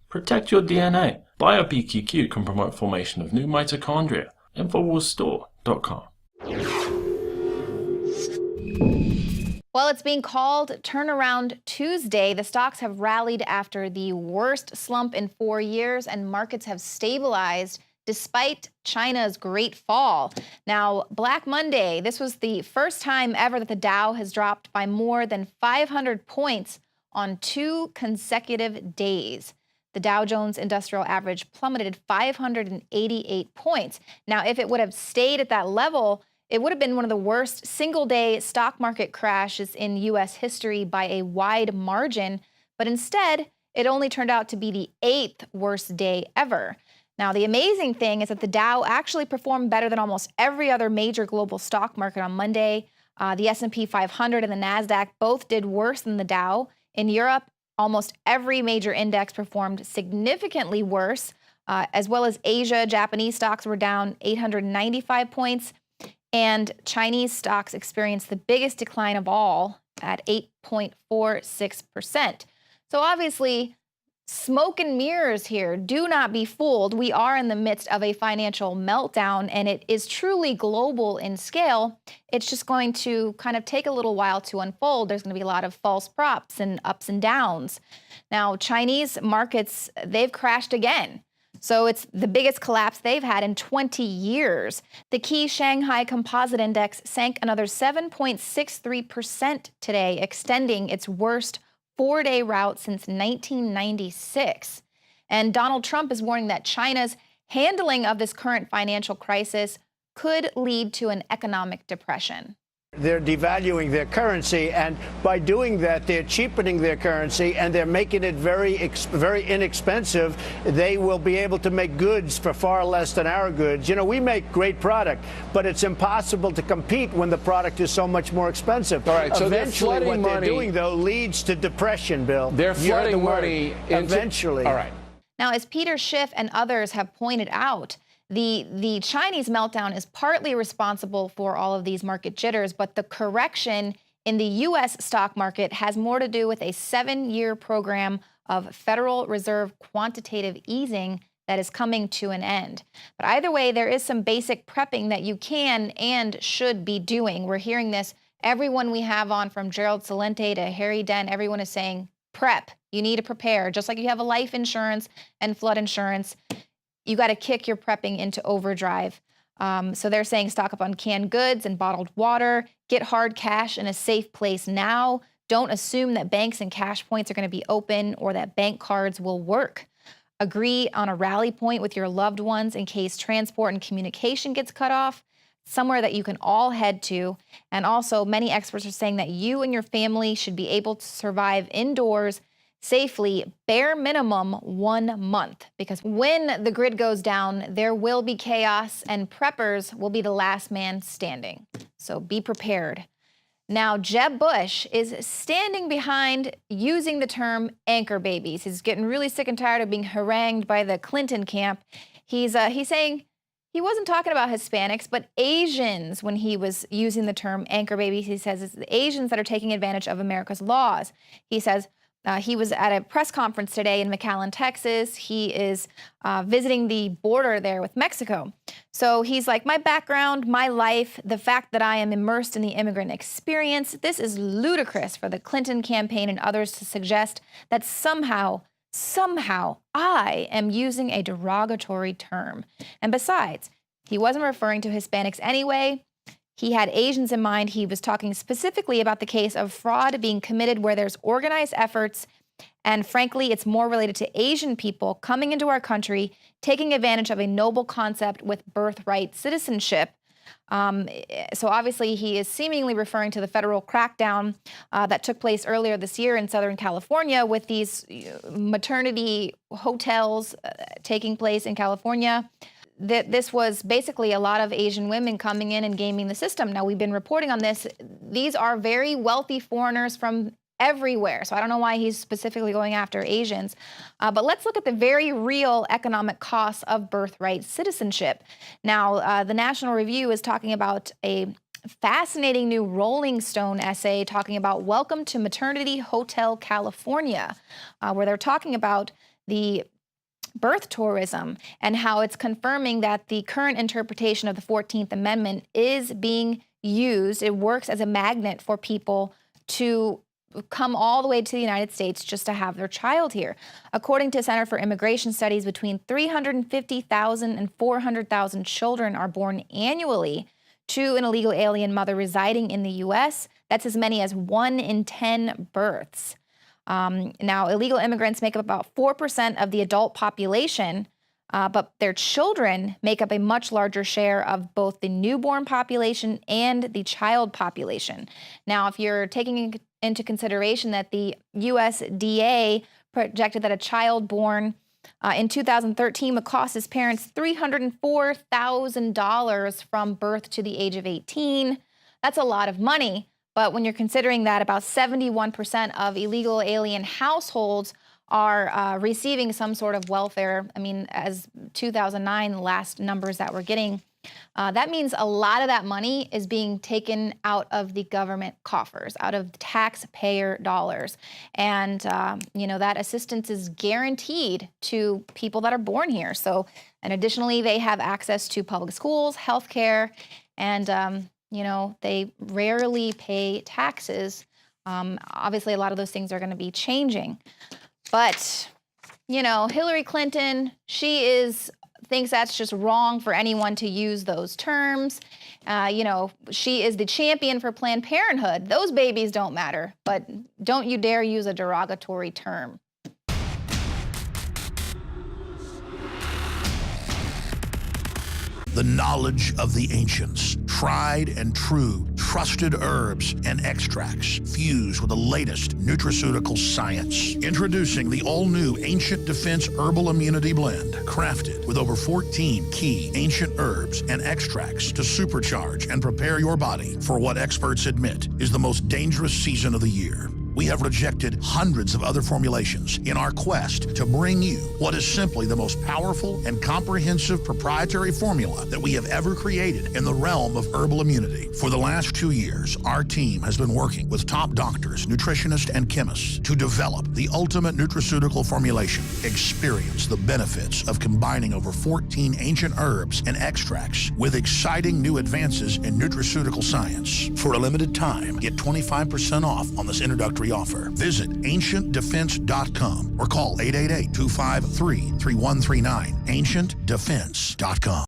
Protect your DNA. BioPQQ can promote formation of new mitochondria. Infowarsstore.com. Well, it's being called Turnaround Tuesday. The stocks have rallied after the worst slump in 4 years, and markets have stabilized despite China's great fall. Now, Black Monday, this was the first time ever that the Dow has dropped by more than 500 points on 2 consecutive days. The Dow Jones Industrial Average plummeted 588 points. Now, if it would have stayed at that level, it would have been one of the worst single-day stock market crashes in U.S. history by a wide margin. But instead, it only turned out to be the 8th worst day ever. Now, the amazing thing is that the Dow actually performed better than almost every other major global stock market on Monday. The S&P 500 and the NASDAQ both did worse than the Dow. In Europe, almost every major index performed significantly worse, as well as Asia. Japanese stocks were down 895 points, and Chinese stocks experienced the biggest decline of all at 8.46%. So obviously, smoke and mirrors here. Do not be fooled. We are in the midst of a financial meltdown, and it is truly global in scale. It's just going to kind of take a little while to unfold. There's going to be a lot of false props and ups and downs. Now, Chinese markets, they've crashed again. So it's the biggest collapse they've had in 20 years. The key Shanghai Composite Index sank another 7.63% today, extending its worst 4-day route since 1996. And Donald Trump is warning that China's handling of this current financial crisis could lead to an economic depression. They're devaluing their currency, and by doing that, they're cheapening their currency, and they're making it very inexpensive. They will be able to make goods for far less than our goods. You know, we make great product, but it's impossible to compete when the product is so much more expensive. All right, so eventually, what they're doing, though, leads to depression, Bill. They're flooding money eventually. All right. Now, as Peter Schiff and others have pointed out, the Chinese meltdown is partly responsible for all of these market jitters, but the correction in the U.S. stock market has more to do with a 7-year program of Federal Reserve quantitative easing that is coming to an end. But either way, there is some basic prepping that you can and should be doing. We're hearing this. Everyone we have on, from Gerald Celente to Harry Dent, everyone is saying prep. You need to prepare. Just like you have a life insurance and flood insurance, you got to kick your prepping into overdrive. So they're saying stock up on canned goods and bottled water, get hard cash in a safe place now. Don't assume that banks and cash points are going to be open or that bank cards will work. Agree on a rally point with your loved ones in case transport and communication gets cut off, somewhere that you can all head to. And also, many experts are saying that you and your family should be able to survive indoors safely, bare minimum 1 month, because when the grid goes down, there will be chaos and preppers will be the last man standing. So be prepared. Now, Jeb Bush is standing behind using the term anchor babies. He's getting really sick and tired of being harangued by the Clinton camp. He's saying he wasn't talking about Hispanics, but Asians when he was using the term anchor babies. He says it's the Asians that are taking advantage of America's laws. He says, he was at a press conference today in McAllen, Texas. He is visiting the border there with Mexico. So he's like, my background, my life, the fact that I am immersed in the immigrant experience, this is ludicrous for the Clinton campaign and others to suggest that somehow I am using a derogatory term. And besides, he wasn't referring to Hispanics anyway. He had Asians in mind. He was talking specifically about the case of fraud being committed where there's organized efforts. And frankly, it's more related to Asian people coming into our country, taking advantage of a noble concept with birthright citizenship. So obviously, he is seemingly referring to the federal crackdown that took place earlier this year in Southern California with these maternity hotels taking place in California. This was basically a lot of Asian women coming in and gaming the system. Now, we've been reporting on this. These are very wealthy foreigners from everywhere. So I don't know why he's specifically going after Asians. But let's look at the very real economic costs of birthright citizenship. Now, the National Review is talking about a fascinating new Rolling Stone essay talking about Welcome to Maternity Hotel California, where they're talking about the birth tourism and how it's confirming that the current interpretation of the 14th Amendment is being used. It works as a magnet for people to come all the way to the United States just to have their child here. According to Center for Immigration Studies, between 350,000 and 400,000 children are born annually to an illegal alien mother residing in the U.S. That's as many as 1 in 10 births. Now, illegal immigrants make up about 4% of the adult population, but their children make up a much larger share of both the newborn population and the child population. Now, if you're taking into consideration that the USDA projected that a child born in 2013 would cost his parents $304,000 from birth to the age of 18, that's a lot of money. But when you're considering that about 71% of illegal alien households are receiving some sort of welfare, I mean, as 2009 last numbers that we're getting, that means a lot of that money is being taken out of the government coffers, out of taxpayer dollars. And, that assistance is guaranteed to people that are born here. So, and additionally, they have access to public schools, healthcare, and, they rarely pay taxes. Obviously, a lot of those things are going to be changing. But, Hillary Clinton, she thinks that's just wrong for anyone to use those terms. She is the champion for Planned Parenthood. Those babies don't matter, but don't you dare use a derogatory term. The knowledge of the ancients, tried and true, trusted herbs and extracts fused with the latest nutraceutical science. Introducing the all-new Ancient Defense Herbal Immunity Blend, crafted with over 14 key ancient herbs and extracts to supercharge and prepare your body for what experts admit is the most dangerous season of the year. We have rejected hundreds of other formulations in our quest to bring you what is simply the most powerful and comprehensive proprietary formula that we have ever created in the realm of herbal immunity. For the last 2 years, our team has been working with top doctors, nutritionists, and chemists to develop the ultimate nutraceutical formulation. Experience the benefits of combining over 14 ancient herbs and extracts with exciting new advances in nutraceutical science. For a limited time, get 25% off on this introductory offer. Visit ancientdefense.com or call 888-253-3139. ancientdefense.com.